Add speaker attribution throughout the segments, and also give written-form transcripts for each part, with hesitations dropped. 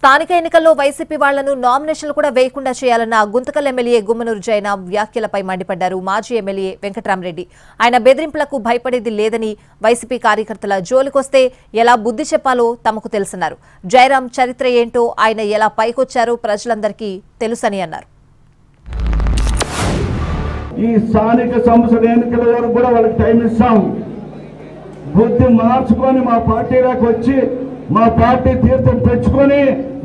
Speaker 1: స్థానిక ఎన్నికల్లో వైసీపీ వాళ్లను నామినేషన్లు కూడా వేయకుండా చేయాలన్న గుంతకల్ ఎమ్మెల్యే గుమ్మనూరు జయరాం వ్యాఖ్యలపై మండిపడ్డారు మాజీ ఎమ్మెల్యే వెంకట్రామరెడ్డి. ఆయన బెదిరింపులకు భయపడేది లేదని, వైసీపీ కార్యకర్తల జోలికొస్తే ఎలా బుద్ధి చెప్పాలో తమకు తెలుసన్నారు. జయరాం చరిత్ర ఏంటో, ఆయన ఎలా పైకొచ్చారో ప్రజలందరికీ తెలుసని అన్నారు.
Speaker 2: ఈ స్థానిక సంస్థల ఎన్నికల వరకు కూడా వాళ్ళకి టైం ఇస్తాం. బుద్ధి మార్చుకొని మా పార్టీలోకి వచ్చి మా పార్టీ తీర్థం తెచ్చుకొని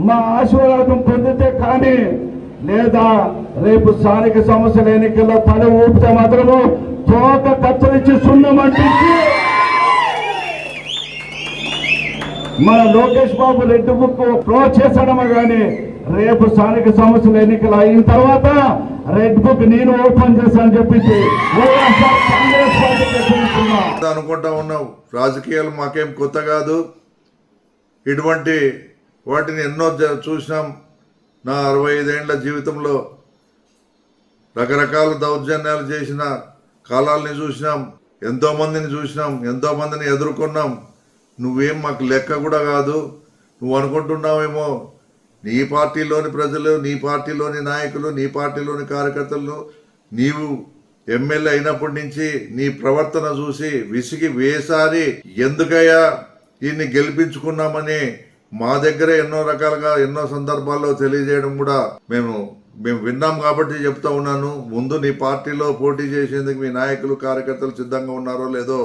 Speaker 2: మా ఆశీర్వాదం పొందితే కానీ, లేదా రేపు స్థానిక సంస్థల ఎన్నికల్లో తల ఊపితే మాత్రము తోక కత్తిరించి సున్నమంటించి మన లోకేష్ బాబు రెడ్డి బుక్ క్లోజ్ చేశాడమా కానీ రేపు స్థానిక సంస్థల ఎన్నికలు అయిన తర్వాత రెడ్ బుక్ నేను ఓపెన్ చేశానని చెప్పింది కాంగ్రెస్ పార్టీకి
Speaker 3: అనుకుంటా ఉన్నావు. రాజకీయాలు మాకేం కొత్త కాదు. ఇటువంటి వాటిని ఎన్నో చూసినాం. నా 65 ఏళ్ల జీవితంలో రకరకాల దౌర్జన్యాలు చేసిన కాలాలని చూసినాం, ఎంతోమందిని చూసినాం, ఎంతోమందిని ఎదుర్కొన్నాం. నువ్వేం మాకు లెక్క కూడా కాదు. నువ్వు అనుకుంటున్నావేమో నీ పార్టీలోని ప్రజలు, నీ పార్టీలోని నాయకులు, నీ పార్టీలోని కార్యకర్తలు, నీవు ఎమ్మెల్యే అయినప్పటి నుంచి నీ ప్రవర్తన చూసి విసిగి వేసారి ఎందుకయ్యా ఈయన్ని గెలిపించుకున్నామని మా దగ్గర ఎన్నో రకాలుగా ఎన్నో సందర్భాల్లో తెలియజేయడం కూడా మేము విన్నాం. కాబట్టి చెప్తా ఉన్నాను, ముందు నీ పార్టీలో పోటీ చేసేందుకు మీ నాయకులు కార్యకర్తలు సిద్ధంగా ఉన్నారో లేదో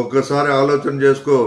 Speaker 3: ఒక్కసారి ఆలోచన చేసుకో.